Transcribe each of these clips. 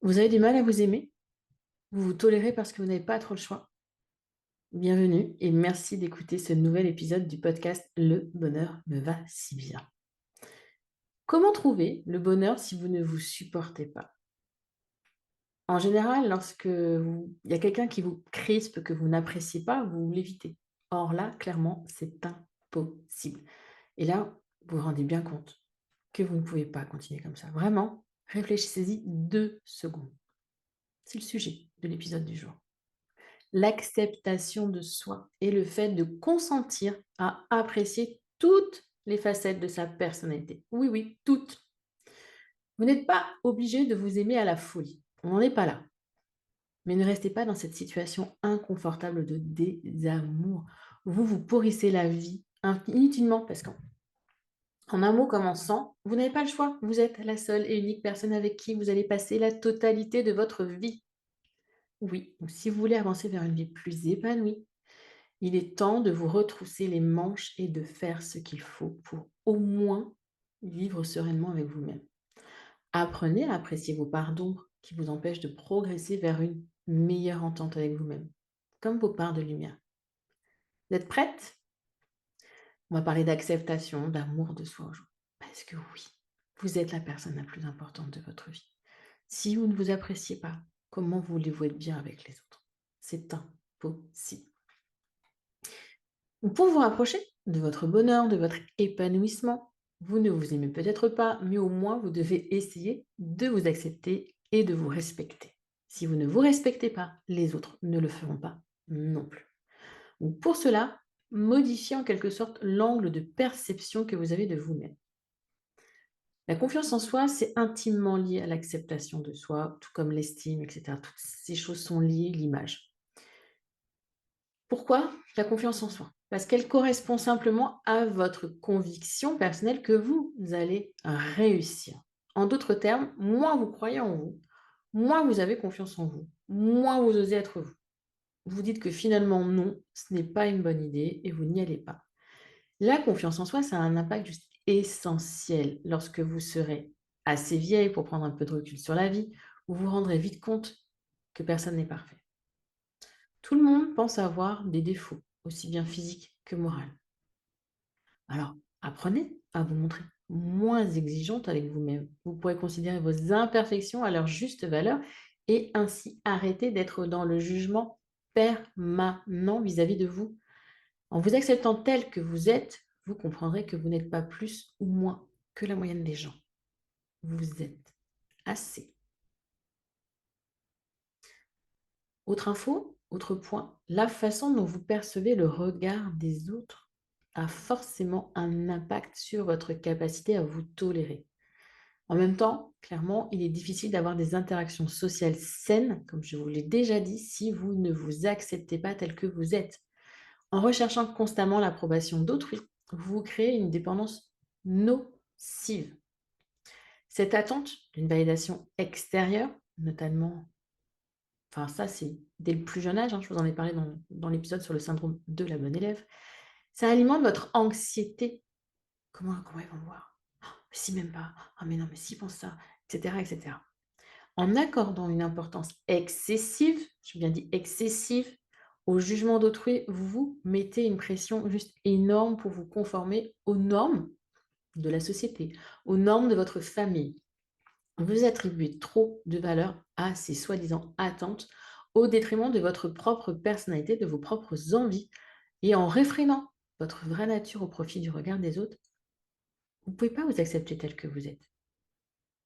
Vous avez du mal à vous aimer? Vous vous tolérez parce que vous n'avez pas trop le choix? Bienvenue et merci d'écouter ce nouvel épisode du podcast Le bonheur me va si bien. Comment trouver le bonheur si vous ne vous supportez pas? En général, il y a quelqu'un qui vous crispe, que vous n'appréciez pas, vous l'évitez. Or là, clairement, c'est impossible. Et là, vous vous rendez bien compte que vous ne pouvez pas continuer comme ça. Vraiment, réfléchissez-y 2 secondes. C'est le sujet de l'épisode du jour. L'acceptation de soi et le fait de consentir à apprécier toutes les facettes de sa personnalité. Oui, oui, toutes. Vous n'êtes pas obligé de vous aimer à la folie. On n'en est pas là. Mais ne restez pas dans cette situation inconfortable de désamour. Vous pourrissez la vie inutilement parce qu'en un mot comme en 100, vous n'avez pas le choix. Vous êtes la seule et unique personne avec qui vous allez passer la totalité de votre vie. Oui, donc si vous voulez avancer vers une vie plus épanouie, il est temps de vous retrousser les manches et de faire ce qu'il faut pour au moins vivre sereinement avec vous-même. Apprenez à apprécier vos parts d'ombre qui vous empêchent de progresser vers une meilleure entente avec vous-même, comme vos parts de lumière. Vous êtes prête? On va parler d'acceptation, d'amour de soi aujourd'hui. Parce que oui, vous êtes la personne la plus importante de votre vie. Si vous ne vous appréciez pas, comment voulez-vous être bien avec les autres? C'est impossible. Pour vous rapprocher de votre bonheur, de votre épanouissement, vous ne vous aimez peut-être pas, mais au moins vous devez essayer de vous accepter et de vous respecter. Si vous ne vous respectez pas, les autres ne le feront pas non plus. Donc pour cela, modifiez en quelque sorte l'angle de perception que vous avez de vous-même. La confiance en soi, c'est intimement lié à l'acceptation de soi, tout comme l'estime, etc. Toutes ces choses sont liées, l'image. Pourquoi la confiance en soi? Parce qu'elle correspond simplement à votre conviction personnelle que vous allez réussir. En d'autres termes, moins vous croyez en vous, moins vous avez confiance en vous, moins vous osez être vous. Vous dites que finalement non, ce n'est pas une bonne idée et vous n'y allez pas. La confiance en soi, ça a un impact juste essentiel lorsque vous serez assez vieille pour prendre un peu de recul sur la vie, vous vous rendrez vite compte que personne n'est parfait. Tout le monde pense avoir des défauts, aussi bien physiques que moraux. Alors, apprenez à vous montrer moins exigeante avec vous-même. Vous pourrez considérer vos imperfections à leur juste valeur et ainsi arrêter d'être dans le jugement permanent vis-à-vis de vous. En vous acceptant tel que vous êtes, vous comprendrez que vous n'êtes pas plus ou moins que la moyenne des gens. Vous êtes assez. Autre info, autre point, la façon dont vous percevez le regard des autres a forcément un impact sur votre capacité à vous tolérer. En même temps, clairement, il est difficile d'avoir des interactions sociales saines, comme je vous l'ai déjà dit, si vous ne vous acceptez pas tel que vous êtes. En recherchant constamment l'approbation d'autrui, vous créez une dépendance nocive. Cette attente d'une validation extérieure, notamment, enfin ça c'est dès le plus jeune âge, je vous en ai parlé dans l'épisode sur le syndrome de la bonne élève, ça alimente votre anxiété. Comment ils vont me voir? Oh, si même pas. Ah mais non, mais s'ils pensent ça, etc., etc. En accordant une importance excessive, j'ai bien dit excessive, au jugement d'autrui, vous vous mettez une pression juste énorme pour vous conformer aux normes de la société, aux normes de votre famille. Vous attribuez trop de valeur à ces soi-disant attentes au détriment de votre propre personnalité, de vos propres envies. Et en réfrénant votre vraie nature au profit du regard des autres, vous ne pouvez pas vous accepter tel que vous êtes.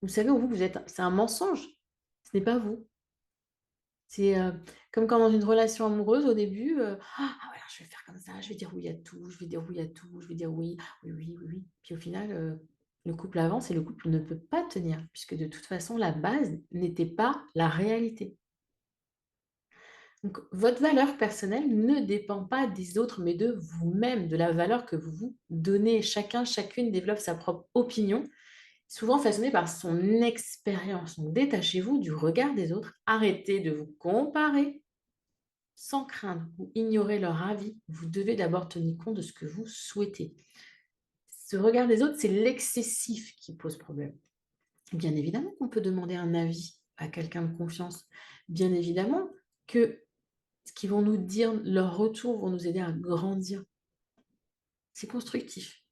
Vous savez, vous êtes, c'est un mensonge. Ce n'est pas vous. C'est comme quand dans une relation amoureuse, au début, voilà, je vais faire comme ça, je vais dire oui à tout, je vais dire oui à tout, je vais dire oui, oui, oui, oui, oui. Puis au final, le couple avance et le couple ne peut pas tenir, puisque de toute façon, la base n'était pas la réalité. Donc, votre valeur personnelle ne dépend pas des autres, mais de vous-même, de la valeur que vous vous donnez. Chacun, chacune développe sa propre opinion, souvent façonnée par son expérience. Donc, détachez-vous du regard des autres, arrêtez de vous comparer sans craindre ou ignorer leur avis. Vous devez d'abord tenir compte de ce que vous souhaitez. Ce regard des autres, c'est l'excessif qui pose problème. Bien évidemment qu'on peut demander un avis à quelqu'un de confiance. Bien évidemment que ce qu'ils vont nous dire, leur retour vont nous aider à grandir. C'est constructif.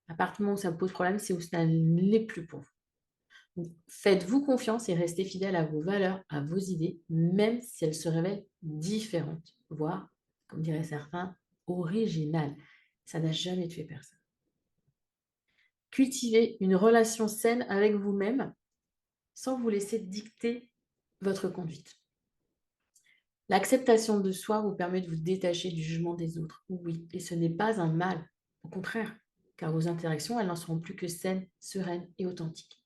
À partir du moment où ça pose problème, c'est où ça ne l'est plus pour vous. Donc, faites-vous confiance et restez fidèle à vos valeurs, à vos idées, même si elles se révèlent différentes, voire, comme diraient certains, originales. Ça n'a jamais tué personne. Cultivez une relation saine avec vous-même sans vous laisser dicter votre conduite. L'acceptation de soi vous permet de vous détacher du jugement des autres. Oui, et ce n'est pas un mal. Au contraire, car vos interactions, elles n'en seront plus que saines, sereines et authentiques.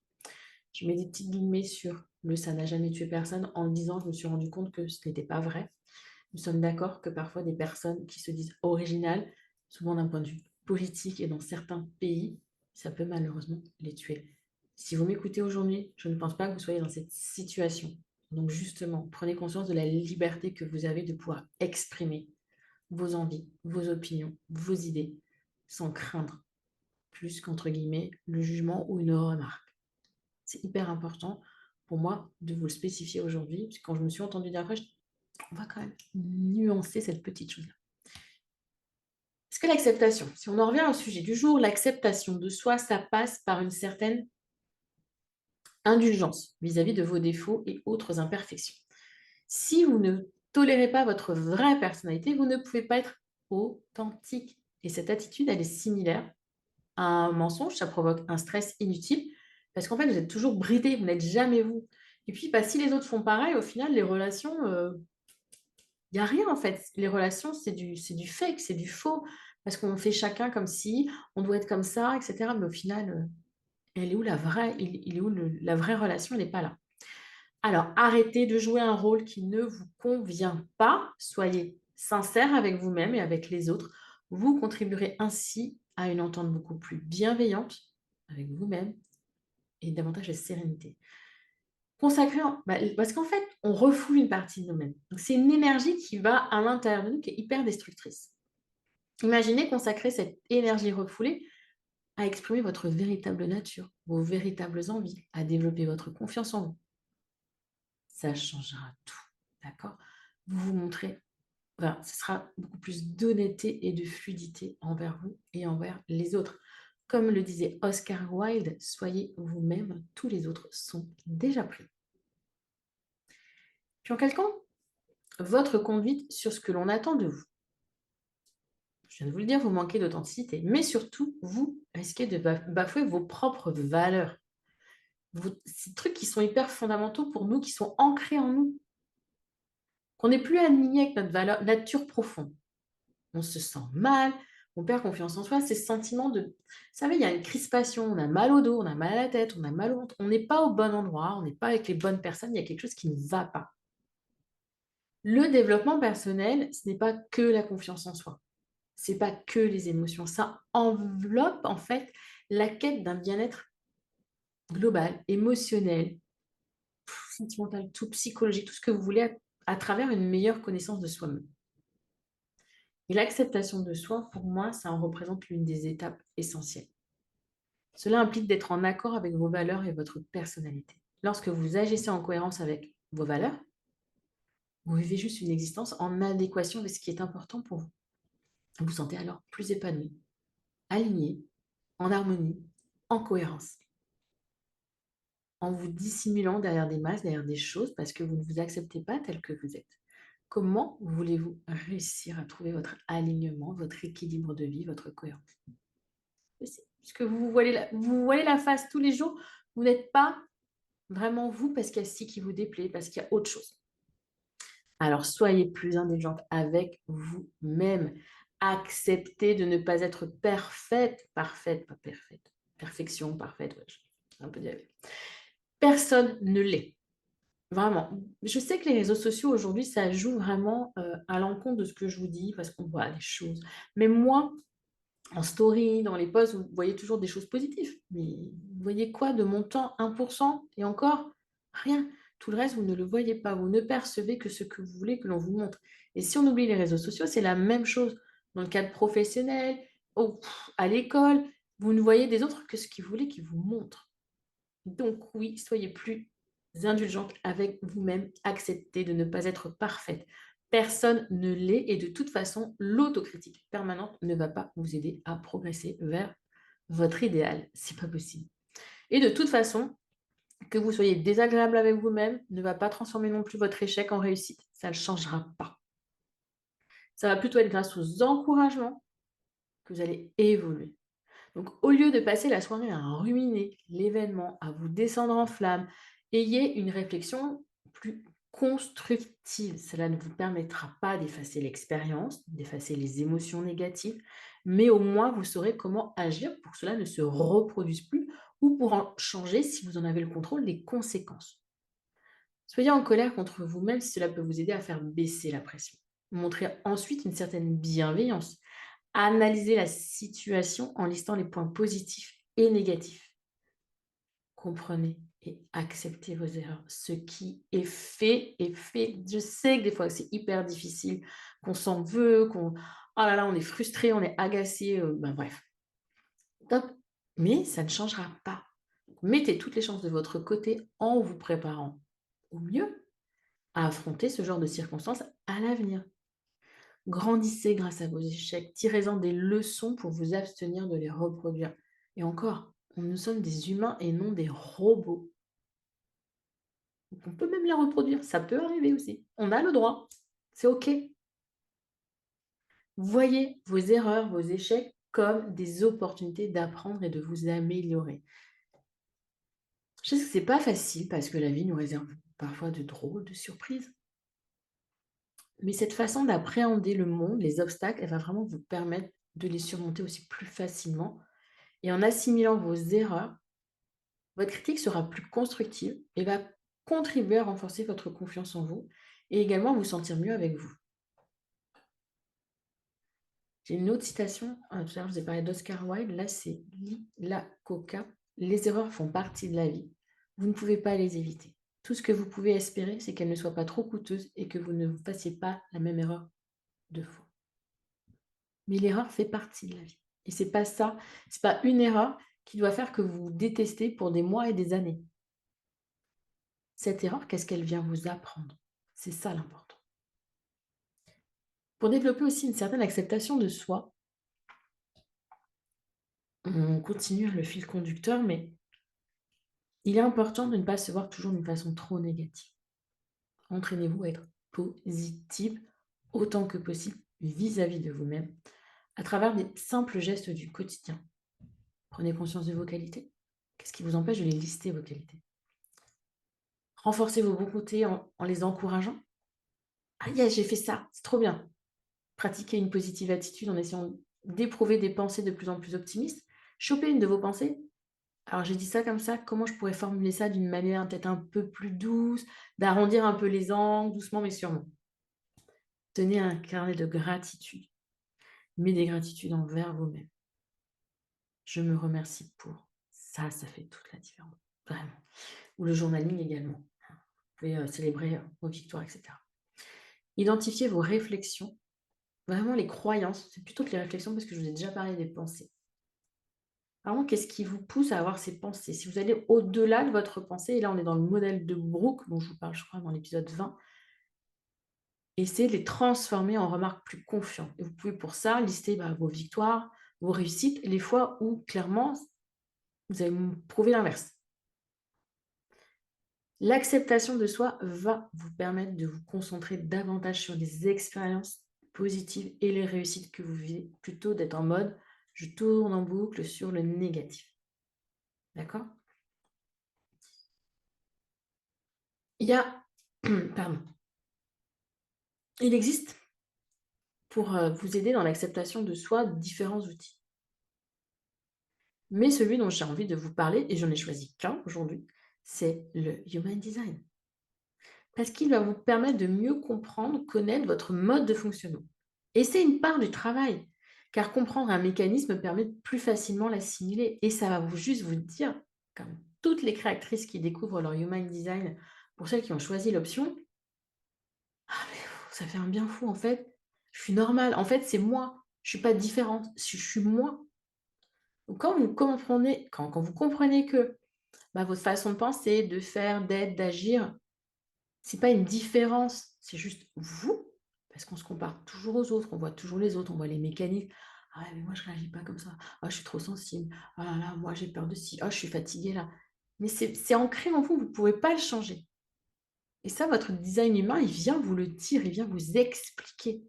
Je mets des petites guillemets sur le ça n'a jamais tué personne en le disant, je me suis rendu compte que ce n'était pas vrai. Nous sommes d'accord que parfois des personnes qui se disent originales, souvent d'un point de vue politique et dans certains pays, ça peut malheureusement les tuer. Si vous m'écoutez aujourd'hui, je ne pense pas que vous soyez dans cette situation. Donc justement, prenez conscience de la liberté que vous avez de pouvoir exprimer vos envies, vos opinions, vos idées, sans craindre plus qu'entre guillemets le jugement ou une remarque. C'est hyper important pour moi de vous le spécifier aujourd'hui, parce que quand je me suis entendue dire après, on va quand même nuancer cette petite chose-là. Est-ce que l'acceptation, si on en revient au sujet du jour, l'acceptation de soi, ça passe par une certaine indulgence vis-à-vis de vos défauts et autres imperfections. Si vous ne tolérez pas votre vraie personnalité, vous ne pouvez pas être authentique. Et cette attitude, elle est similaire à un mensonge, ça provoque un stress inutile, parce qu'en fait, vous êtes toujours bridé, vous n'êtes jamais vous. Et puis, bah, si les autres font pareil, au final, les relations, il y a rien en fait. Les relations, c'est du fake, c'est du faux, parce qu'on fait chacun comme si on doit être comme ça, et cetera. Mais au final, elle est où la vraie il est où la vraie relation? Elle n'est pas là. Alors, arrêtez de jouer un rôle qui ne vous convient pas. Soyez sincère avec vous-même et avec les autres. Vous contribuerez ainsi à une entente beaucoup plus bienveillante avec vous-même et davantage de sérénité. Parce qu'en fait, on refoule une partie de nous-mêmes. Donc, c'est une énergie qui va à l'intérieur de nous qui est hyper destructrice. Imaginez consacrer cette énergie refoulée à exprimer votre véritable nature, vos véritables envies, à développer votre confiance en vous. Ça changera tout, d'accord? Vous vous montrez, voilà, ce sera beaucoup plus d'honnêteté et de fluidité envers vous et envers les autres. Comme le disait Oscar Wilde, soyez vous-même, tous les autres sont déjà pris. Puis en calquant votre conduite sur ce que l'on attend de vous. Je viens de vous le dire, vous manquez d'authenticité, mais surtout, vous risquez de bafouer vos propres valeurs. Ces trucs qui sont hyper fondamentaux pour nous, qui sont ancrés en nous, qu'on n'est plus aligné avec notre valeur, nature profonde. On se sent mal, on perd confiance en soi, ces sentiments de... Vous savez, il y a une crispation, on a mal au dos, on a mal à la tête, on a mal au ventre, on n'est pas au bon endroit, on n'est pas avec les bonnes personnes, il y a quelque chose qui ne va pas. Le développement personnel, ce n'est pas que la confiance en soi. C'est pas que les émotions. Ça enveloppe en fait la quête d'un bien-être global, émotionnel, sentimental, tout psychologique, tout ce que vous voulez à travers une meilleure connaissance de soi-même. Et l'acceptation de soi, pour moi, ça en représente l'une des étapes essentielles. Cela implique d'être en accord avec vos valeurs et votre personnalité. Lorsque vous agissez en cohérence avec vos valeurs, vous vivez juste une existence en adéquation avec ce qui est important pour vous. Vous vous sentez alors plus épanoui, aligné, en harmonie, en cohérence. En vous dissimulant derrière des masques, derrière des choses, parce que vous ne vous acceptez pas tel que vous êtes. Comment voulez-vous réussir à trouver votre alignement, votre équilibre de vie, votre cohérence? Puisque vous voyez la face tous les jours, vous n'êtes pas vraiment vous parce qu'il y a ci qui vous déplaît, parce qu'il y a autre chose. Alors, soyez plus indulgente avec vous-même. Acceptez de ne pas être parfaite, pas parfaite. Perfection, parfaite, ouais, un peu diabète. Personne ne l'est. Vraiment. Je sais que les réseaux sociaux aujourd'hui, ça joue vraiment à l'encontre de ce que je vous dis parce qu'on voit les choses. Mais moi, en story, dans les posts, vous voyez toujours des choses positives. Mais vous voyez quoi de mon temps? 1%? Et encore, rien. Tout le reste, vous ne le voyez pas. Vous ne percevez que ce que vous voulez que l'on vous montre. Et si on oublie les réseaux sociaux, c'est la même chose. Dans le cadre professionnel, à l'école, vous ne voyez des autres que ce qu'ils voulaient qu'ils vous montrent. Donc oui, soyez plus indulgente avec vous-même, acceptez de ne pas être parfaite. Personne ne l'est et de toute façon, l'autocritique permanente ne va pas vous aider à progresser vers votre idéal. C'est pas possible. Et de toute façon, que vous soyez désagréable avec vous-même ne va pas transformer non plus votre échec en réussite. Ça ne changera pas. Ça va plutôt être grâce aux encouragements que vous allez évoluer. Donc, au lieu de passer la soirée à ruminer l'événement, à vous descendre en flammes, ayez une réflexion plus constructive. Cela ne vous permettra pas d'effacer l'expérience, d'effacer les émotions négatives, mais au moins vous saurez comment agir pour que cela ne se reproduise plus ou pour en changer si vous en avez le contrôle des conséquences. Soyez en colère contre vous-même si cela peut vous aider à faire baisser la pression. Montrez ensuite une certaine bienveillance. Analysez la situation en listant les points positifs et négatifs. Comprenez et acceptez vos erreurs. Ce qui est fait est fait. Je sais que des fois c'est hyper difficile, qu'on s'en veut, oh là là, on est frustré, on est agacé, bref. Top. Mais ça ne changera pas. Mettez toutes les chances de votre côté en vous préparant au mieux à affronter ce genre de circonstances à l'avenir. Grandissez grâce à vos échecs, tirez-en des leçons pour vous abstenir de les reproduire. Et encore, nous sommes des humains et non des robots. Donc on peut même les reproduire, ça peut arriver aussi. On a le droit, c'est OK. Voyez vos erreurs, vos échecs comme des opportunités d'apprendre et de vous améliorer. Je sais que c'est pas facile parce que la vie nous réserve parfois de drôles de surprises. Mais cette façon d'appréhender le monde, les obstacles, elle va vraiment vous permettre de les surmonter aussi plus facilement. Et en assimilant vos erreurs, votre critique sera plus constructive et va contribuer à renforcer votre confiance en vous et également vous sentir mieux avec vous. J'ai une autre citation, tout à l'heure je vous ai parlé d'Oscar Wilde, là c'est Lila Coca. Les erreurs font partie de la vie. Vous ne pouvez pas les éviter. Tout ce que vous pouvez espérer, c'est qu'elles ne soient pas trop coûteuses et que vous ne vous fassiez pas la même erreur deux fois. Mais l'erreur fait partie de la vie. Et c'est pas ça, c'est pas une erreur qui doit faire que vous vous détestez pour des mois et des années. Cette erreur, qu'est-ce qu'elle vient vous apprendre? C'est ça l'important. Pour développer aussi une certaine acceptation de soi, on continue le fil conducteur, mais il est important de ne pas se voir toujours d'une façon trop négative. Entraînez-vous à être positive autant que possible vis-à-vis de vous-même, à travers des simples gestes du quotidien. Prenez conscience de vos qualités. Qu'est-ce qui vous empêche de les lister, vos qualités? Renforcez vos bons côtés en les encourageant. Ah yes, j'ai fait ça, c'est trop bien. Pratiquez une positive attitude en essayant d'éprouver des pensées de plus en plus optimistes. Chopez une de vos pensées. Alors j'ai dit ça comme ça, comment je pourrais formuler ça d'une manière peut-être un peu plus douce, d'arrondir un peu les angles, doucement mais sûrement. Tenez un carnet de gratitude, mais des gratitudes envers vous-même. Je me remercie pour. Ça fait toute la différence, vraiment. Ou le journaling également. Vous pouvez célébrer vos victoires, etc. Identifiez vos réflexions, vraiment les croyances, c'est plutôt que les réflexions parce que je vous ai déjà parlé des pensées. Vraiment, qu'est-ce qui vous pousse à avoir ces pensées? Si vous allez au-delà de votre pensée, et là on est dans le modèle de Brooke, dont je vous parle, je crois, dans l'épisode 20, essayez de les transformer en remarques plus confiantes. Et vous pouvez pour ça lister vos victoires, vos réussites, les fois où clairement vous allez me prouver l'inverse. L'acceptation de soi va vous permettre de vous concentrer davantage sur les expériences positives et les réussites que vous vivez, plutôt d'être en mode je tourne en boucle sur le négatif. D'accord? Il y a, pardon, il existe pour vous aider dans l'acceptation de soi différents outils. Mais celui dont j'ai envie de vous parler, et j'en ai choisi qu'un aujourd'hui, c'est le Human Design. Parce qu'il va vous permettre de mieux comprendre, connaître votre mode de fonctionnement. Et c'est une part du travail, car comprendre un mécanisme permet de plus facilement l'assimiler. Et ça va juste vous dire, comme toutes les créatrices qui découvrent leur Human Design, pour celles qui ont choisi l'option, ah mais ça fait un bien fou en fait, je suis normale, en fait c'est moi, je suis pas différente, je suis moi. Donc quand vous comprenez que bah, votre façon de penser, de faire, d'être, d'agir, c'est pas une différence, c'est juste vous, parce qu'on se compare toujours aux autres, on voit toujours les autres, on voit les mécaniques. «Ah ouais, mais moi je réagis pas comme ça. Ah, je suis trop sensible. Ah là là, moi j'ai peur de ci. Ah, je suis fatiguée là». Mais c'est ancré en vous, vous pouvez pas le changer. Et ça, votre design humain, il vient vous le dire, il vient vous expliquer.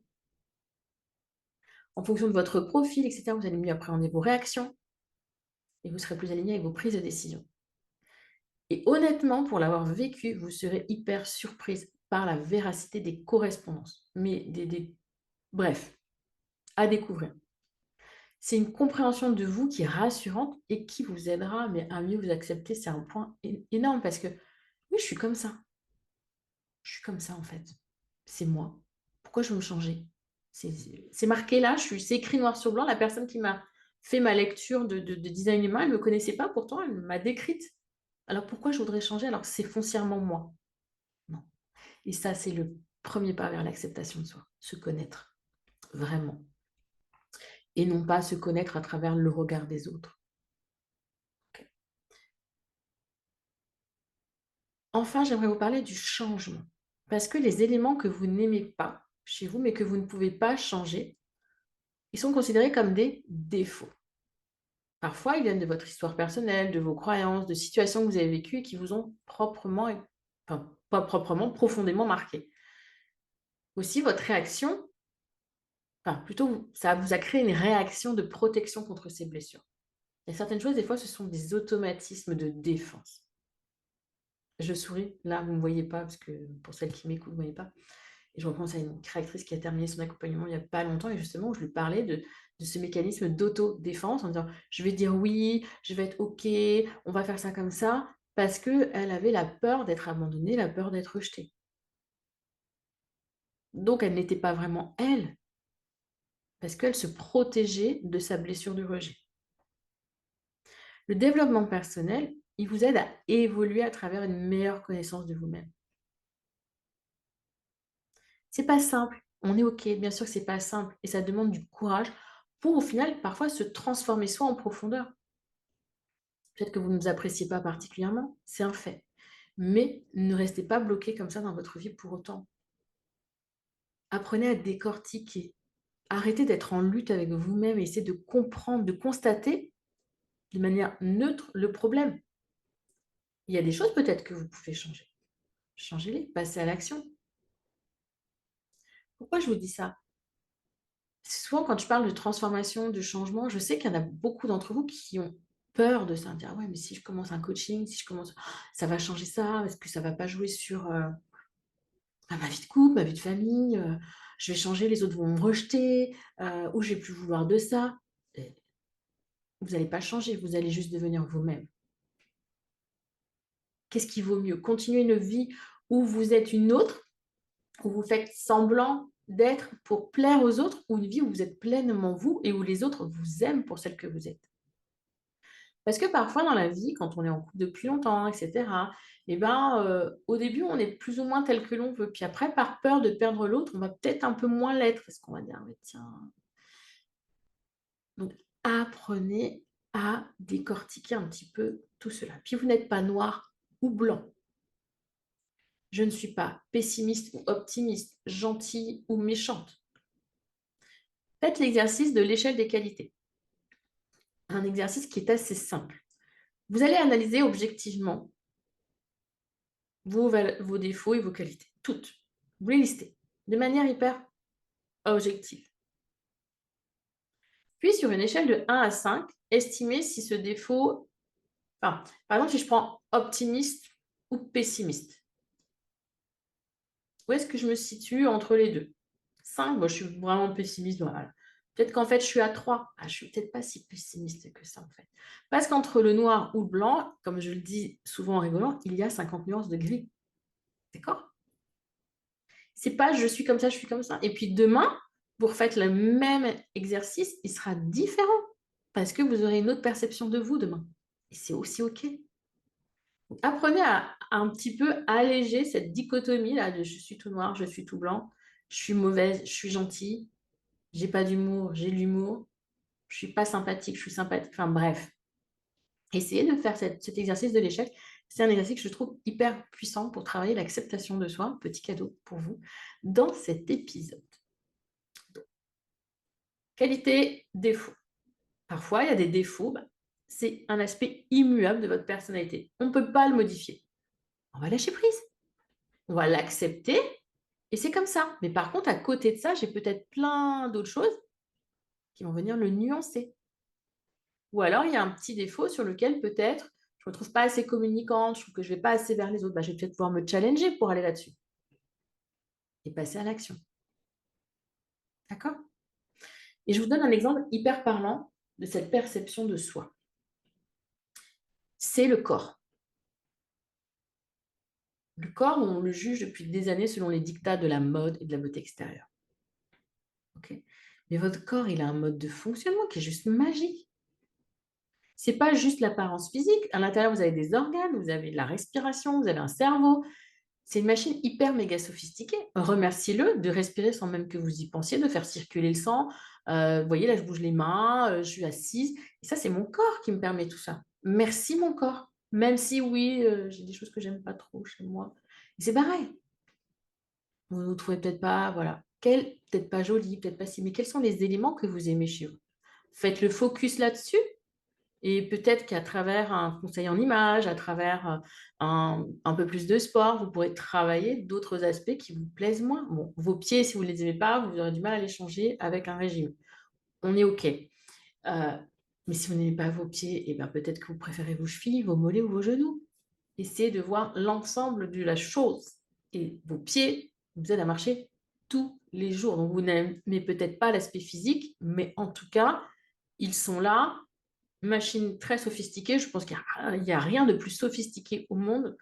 En fonction de votre profil et cetera, vous allez mieux appréhender vos réactions et vous serez plus aligné avec vos prises de décision. Et honnêtement, pour l'avoir vécu, vous serez hyper surprise par la véracité des correspondances. Mais bref, à découvrir. C'est une compréhension de vous qui est rassurante et qui vous aidera mais à mieux vous accepter. C'est un point énorme parce que oui, je suis comme ça. Je suis comme ça en fait. C'est moi. Pourquoi je veux me changer? C'est marqué là, c'est écrit noir sur blanc. La personne qui m'a fait ma lecture de design humain, elle ne me connaissait pas, pourtant elle m'a décrite. Alors pourquoi je voudrais changer alors que c'est foncièrement moi? Non. Et ça, c'est le premier pas vers l'acceptation de soi, se connaître, vraiment. Et non pas se connaître à travers le regard des autres. Ok. Enfin, j'aimerais vous parler du changement. Parce que les éléments que vous n'aimez pas chez vous, mais que vous ne pouvez pas changer, ils sont considérés comme des défauts. Parfois, ils viennent de votre histoire personnelle, de vos croyances, de situations que vous avez vécues et qui vous ont proprement, enfin, pas proprement, profondément marqué. Aussi, votre réaction, enfin, plutôt, ça vous a créé une réaction de protection contre ces blessures. Il y a certaines choses, des fois, ce sont des automatismes de défense. Je souris, là, vous ne me voyez pas, parce que pour celles qui m'écoutent, vous ne me voyez pas. Et je repense à une créatrice qui a terminé son accompagnement il n'y a pas longtemps, et justement, où je lui parlais de ce mécanisme d'autodéfense, en disant, je vais dire oui, je vais être OK, on va faire ça comme ça, parce qu'elle avait la peur d'être abandonnée, la peur d'être rejetée. Donc, elle n'était pas vraiment elle, parce qu'elle se protégeait de sa blessure de rejet. Le développement personnel, il vous aide à évoluer à travers une meilleure connaissance de vous-même. C'est pas simple, on est OK, bien sûr que c'est pas simple et ça demande du courage pour au final parfois se transformer soi en profondeur. Peut-être que vous ne nous appréciez pas particulièrement, c'est un fait. Mais ne restez pas bloqué comme ça dans votre vie pour autant. Apprenez à décortiquer. Arrêtez d'être en lutte avec vous-même et essayez de comprendre, de constater de manière neutre le problème. Il y a des choses peut-être que vous pouvez changer. Changez-les, passez à l'action. Pourquoi je vous dis ça? Souvent, quand je parle de transformation, de changement, je sais qu'il y en a beaucoup d'entre vous qui ont peur de ça, dire: «Ah ouais, mais si je commence un coaching, si je commence ça va changer ça? Est-ce que ça va pas jouer sur, ma vie de couple, ma vie de famille? Je vais changer, les autres vont me rejeter, ou je vais plus vouloir de ça». Et vous allez pas changer, vous allez juste devenir vous-même. Qu'est-ce qui vaut mieux? Continuer une vie où vous êtes une autre, où vous faites semblant d'être pour plaire aux autres, ou une vie où vous êtes pleinement vous et où les autres vous aiment pour celle que vous êtes? Parce que parfois dans la vie, quand on est en couple depuis longtemps et cetera, et ben, au début, on est plus ou moins tel que l'on veut. Puis après, par peur de perdre l'autre, on va peut-être un peu moins l'être parce qu'on va dire: «Mais tiens». Donc apprenez à décortiquer un petit peu tout cela. Puis vous n'êtes pas noir ou blanc. Je ne suis pas pessimiste ou optimiste, gentille ou méchante. Faites l'exercice de l'échelle des qualités. Un exercice qui est assez simple. Vous allez analyser objectivement vos défauts et vos qualités, toutes. Vous les listez de manière hyper objective. Puis, sur une échelle de 1 à 5, estimez si ce défaut, enfin, par exemple, si je prends optimiste ou pessimiste, où est-ce que je me situe entre les deux? 5, bon, je suis vraiment pessimiste. Voilà. Peut-être qu'en fait, je suis à 3. Ah, je suis peut-être pas si pessimiste que ça, en fait. Parce qu'entre le noir ou le blanc, comme je le dis souvent en rigolant, il y a 50 nuances de gris. D'accord? C'est pas je suis comme ça, je suis comme ça. Et puis demain, vous refaites le même exercice, il sera différent parce que vous aurez une autre perception de vous demain. Et c'est aussi OK. Donc, apprenez à un petit peu alléger cette dichotomie-là de je suis tout noir, je suis tout blanc, je suis mauvaise, je suis gentille, j'ai pas d'humour, j'ai de l'humour, je suis pas sympathique, je suis sympathique. Enfin bref. Essayez de faire cet exercice de l'échec. C'est un exercice que je trouve hyper puissant pour travailler l'acceptation de soi. Petit cadeau pour vous dans cet épisode. Qualité, défaut. Parfois, il y a des défauts. C'est un aspect immuable de votre personnalité. On ne peut pas le modifier. On va lâcher prise. On va l'accepter et c'est comme ça. Mais par contre, à côté de ça, j'ai peut-être plein d'autres choses qui vont venir le nuancer. Ou alors, il y a un petit défaut sur lequel peut-être je ne me trouve pas assez communicante, je trouve que je ne vais pas assez vers les autres. Je vais peut-être pouvoir me challenger pour aller là-dessus et passer à l'action. D'accord? Et je vous donne un exemple hyper parlant de cette perception de soi. C'est le corps. Le corps, on le juge depuis des années selon les dictats de la mode et de la beauté extérieure. Okay. Mais votre corps, il a un mode de fonctionnement qui est juste magique. Ce n'est pas juste l'apparence physique. À l'intérieur, vous avez des organes, vous avez de la respiration, vous avez un cerveau. C'est une machine hyper méga sophistiquée. Remerciez-le de respirer sans même que vous y pensiez, de faire circuler le sang. Vous voyez, là, je bouge les mains, je suis assise. Et ça, c'est mon corps qui me permet tout ça. Merci, mon corps. Même si, oui, j'ai des choses que j'aime pas trop chez moi. Et c'est pareil. Vous ne trouvez peut-être pas, voilà. Peut-être pas joli, peut-être pas si, mais quels sont les éléments que vous aimez chez vous? Faites le focus là-dessus. Et peut-être qu'à travers un conseil en images, à travers un peu plus de sport, vous pourrez travailler d'autres aspects qui vous plaisent moins. Bon, vos pieds, si vous ne les aimez pas, vous aurez du mal à les changer avec un régime. On est OK. Mais si vous n'aimez pas vos pieds, eh ben, peut-être que vous préférez vos chevilles, vos mollets ou vos genoux. Essayez de voir l'ensemble de la chose. Et vos pieds vous aident à marcher tous les jours. Donc, vous n'aimez peut-être pas l'aspect physique, mais en tout cas, ils sont là. Machine très sophistiquée. Je pense qu'il n'y a rien de plus sophistiqué au monde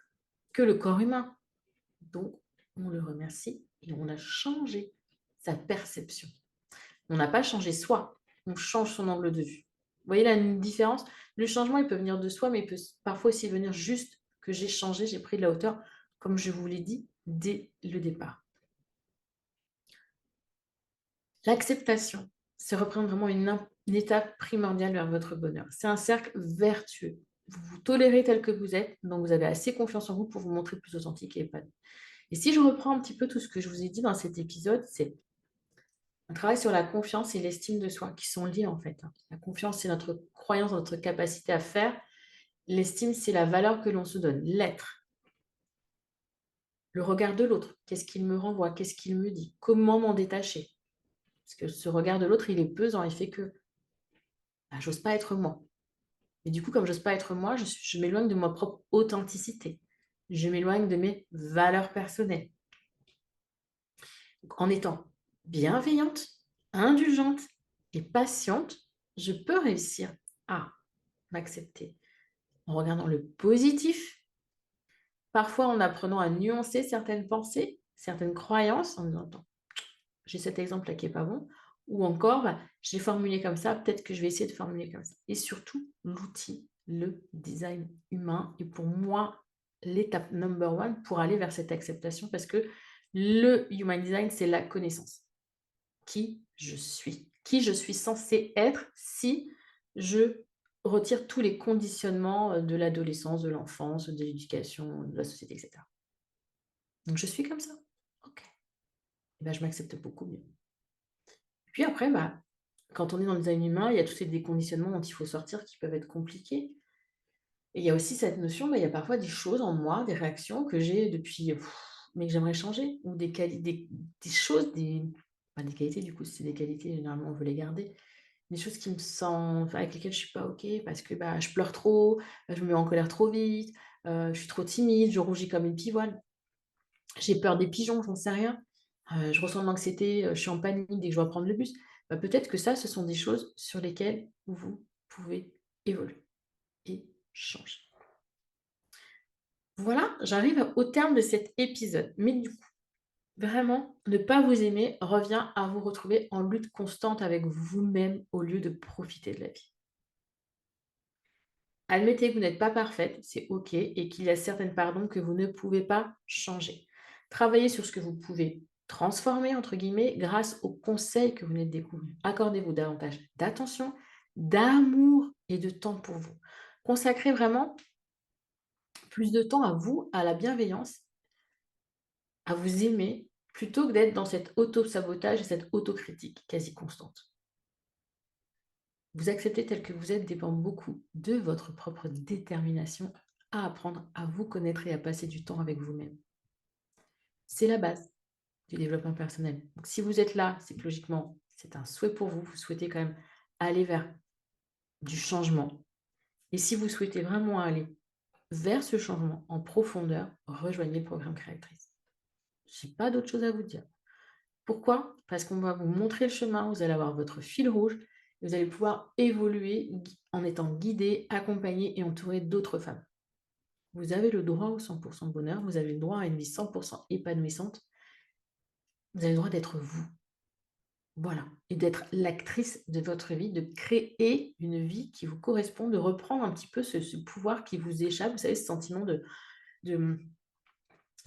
que le corps humain. Donc, on le remercie et on a changé sa perception. On n'a pas changé soi, on change son angle de vue. Vous voyez là une différence? Le changement, il peut venir de soi, mais il peut parfois aussi venir juste que j'ai changé, j'ai pris de la hauteur, comme je vous l'ai dit dès le départ. L'acceptation, c'est reprendre vraiment une étape primordiale vers votre bonheur. C'est un cercle vertueux. Vous vous tolérez tel que vous êtes, donc vous avez assez confiance en vous pour vous montrer plus authentique et épanoui. Et si je reprends un petit peu tout ce que je vous ai dit dans cet épisode, c'est un travail sur la confiance et l'estime de soi qui sont liés en fait. La confiance, c'est notre croyance, notre capacité à faire. L'estime, c'est la valeur que l'on se donne, l'être. Le regard de l'autre, qu'est-ce qu'il me renvoie, qu'est-ce qu'il me dit, comment m'en détacher. Parce que ce regard de l'autre, il est pesant, il fait que j'ose pas être moi. Et du coup, comme j'ose pas être moi, je m'éloigne de ma propre authenticité. Je m'éloigne de mes valeurs personnelles. Donc, en étant bienveillante, indulgente et patiente, je peux réussir à m'accepter en regardant le positif, parfois en apprenant à nuancer certaines pensées, certaines croyances, en disant, attends, j'ai cet exemple-là qui n'est pas bon, ou encore, je l'ai formulé comme ça, peut-être que je vais essayer de formuler comme ça. Et surtout, l'outil, le design humain est pour moi l'étape number one pour aller vers cette acceptation parce que le human design, c'est la connaissance. Qui je suis censée être si je retire tous les conditionnements de l'adolescence, de l'enfance, de l'éducation, de la société, etc. Donc, je suis comme ça. OK. Et ben, je m'accepte beaucoup mieux. Puis après, quand on est dans le design humain, il y a tous ces déconditionnements dont il faut sortir qui peuvent être compliqués. Et il y a aussi cette notion, il y a parfois des choses en moi, des réactions que j'ai depuis, mais que j'aimerais changer, ou des choses, des qualités du coup, si c'est des qualités, généralement on veut les garder, des choses qui me sentent, avec lesquelles je suis pas OK parce que je pleure trop, je me mets en colère trop vite, je suis trop timide, je rougis comme une pivoine, j'ai peur des pigeons, j'en sais rien, je ressens de l'anxiété, je suis en panique dès que je dois prendre le bus. Peut-être que ça, ce sont des choses sur lesquelles vous pouvez évoluer et changer. Voilà, j'arrive au terme de cet épisode. Mais du coup, vraiment, ne pas vous aimer revient à vous retrouver en lutte constante avec vous-même au lieu de profiter de la vie. Admettez que vous n'êtes pas parfaite, c'est OK, et qu'il y a certaines pardons que vous ne pouvez pas changer. Travaillez sur ce que vous pouvez transformer, entre guillemets, grâce aux conseils que vous venez de découvrir. Accordez-vous davantage d'attention, d'amour et de temps pour vous. Consacrez vraiment plus de temps à vous, à la bienveillance, à vous aimer, plutôt que d'être dans cet auto-sabotage et cette autocritique quasi constante. Vous accepter tel que vous êtes dépend beaucoup de votre propre détermination à apprendre à vous connaître et à passer du temps avec vous-même. C'est la base du développement personnel. Donc si vous êtes là, c'est que logiquement, c'est un souhait pour vous. Vous souhaitez quand même aller vers du changement. Et si vous souhaitez vraiment aller vers ce changement en profondeur, rejoignez le programme Créatrice. Je n'ai pas d'autre chose à vous dire. Pourquoi? Parce qu'on va vous montrer le chemin, vous allez avoir votre fil rouge, et vous allez pouvoir évoluer en étant guidé, accompagné et entouré d'autres femmes. Vous avez le droit au 100% bonheur, vous avez le droit à une vie 100% épanouissante, vous avez le droit d'être vous. Voilà, et d'être l'actrice de votre vie, de créer une vie qui vous correspond, de reprendre un petit peu ce pouvoir qui vous échappe. Vous savez, ce sentiment de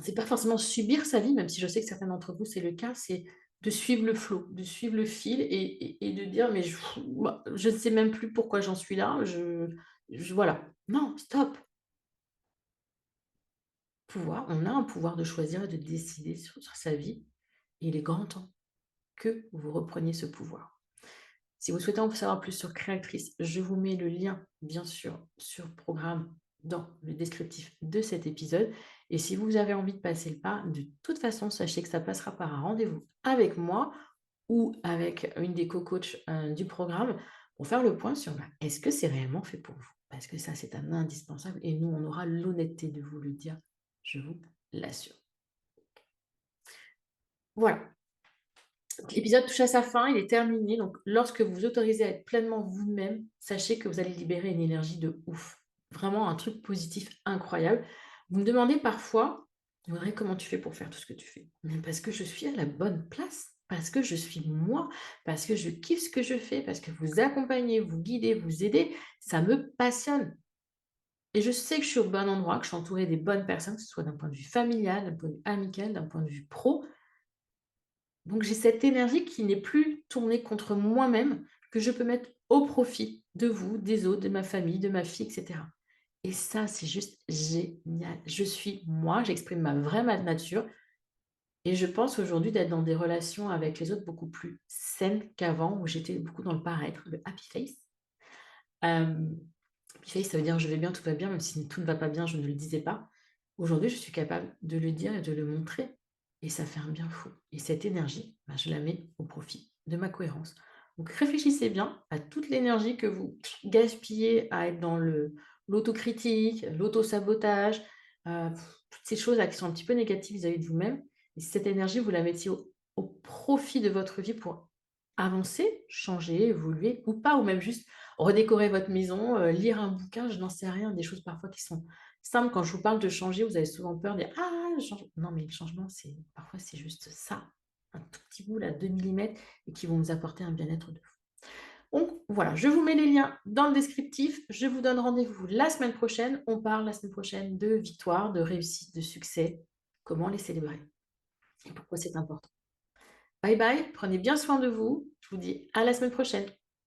c'est pas forcément subir sa vie, même si je sais que certains d'entre vous, c'est le cas, c'est de suivre le flot, de suivre le fil et de dire: «Mais je ne sais même plus pourquoi j'en suis là, voilà». Non, stop! On a un pouvoir de choisir et de décider sur sa vie et il est grand temps que vous repreniez ce pouvoir. Si vous souhaitez en savoir plus sur Créatrice, je vous mets le lien, bien sûr, sur le programme dans le descriptif de cet épisode. Et si vous avez envie de passer le pas, de toute façon, sachez que ça passera par un rendez-vous avec moi ou avec une des co-coachs du programme pour faire le point sur est-ce que c'est réellement fait pour vous? Parce que ça, c'est un indispensable et nous, on aura l'honnêteté de vous le dire, je vous l'assure. Voilà. L'épisode touche à sa fin, il est terminé. Donc, lorsque vous vous autorisez à être pleinement vous-même, sachez que vous allez libérer une énergie de ouf. Vraiment un truc positif incroyable. Vous me demandez parfois, Audrey, comment tu fais pour faire tout ce que tu fais? Mais parce que je suis à la bonne place, parce que je suis moi, parce que je kiffe ce que je fais, parce que vous accompagnez, vous guidez, vous aidez, ça me passionne. Et je sais que je suis au bon endroit, que je suis entourée des bonnes personnes, que ce soit d'un point de vue familial, d'un point de vue amical, d'un point de vue pro. Donc j'ai cette énergie qui n'est plus tournée contre moi-même, que je peux mettre au profit de vous, des autres, de ma famille, de ma fille, et cetera. Et ça, c'est juste génial. Je suis moi, j'exprime ma vraie nature et je pense aujourd'hui d'être dans des relations avec les autres beaucoup plus saines qu'avant, où j'étais beaucoup dans le paraître, le happy face. Happy face, ça veut dire je vais bien, tout va bien, même si tout ne va pas bien, je ne le disais pas. Aujourd'hui, je suis capable de le dire et de le montrer et ça fait un bien fou. Et cette énergie, je la mets au profit de ma cohérence. Donc réfléchissez bien à toute l'énergie que vous gaspillez à être dans l'autocritique, l'autosabotage, toutes ces choses-là qui sont un petit peu négatives vis-à-vis de vous-même. Et si cette énergie, vous la mettiez au profit de votre vie pour avancer, changer, évoluer ou pas, ou même juste redécorer votre maison, lire un bouquin, je n'en sais rien, des choses parfois qui sont simples. Quand je vous parle de changer, vous avez souvent peur de dire: «Ah, change» non, mais le changement, parfois, c'est juste ça, un tout petit bout là, 2 millimètres et qui vont nous apporter un bien-être de fou. Donc voilà, je vous mets les liens dans le descriptif. Je vous donne rendez-vous la semaine prochaine. On parle la semaine prochaine de victoire, de réussite, de succès, comment les célébrer et pourquoi c'est important. Bye bye, prenez bien soin de vous. Je vous dis à la semaine prochaine.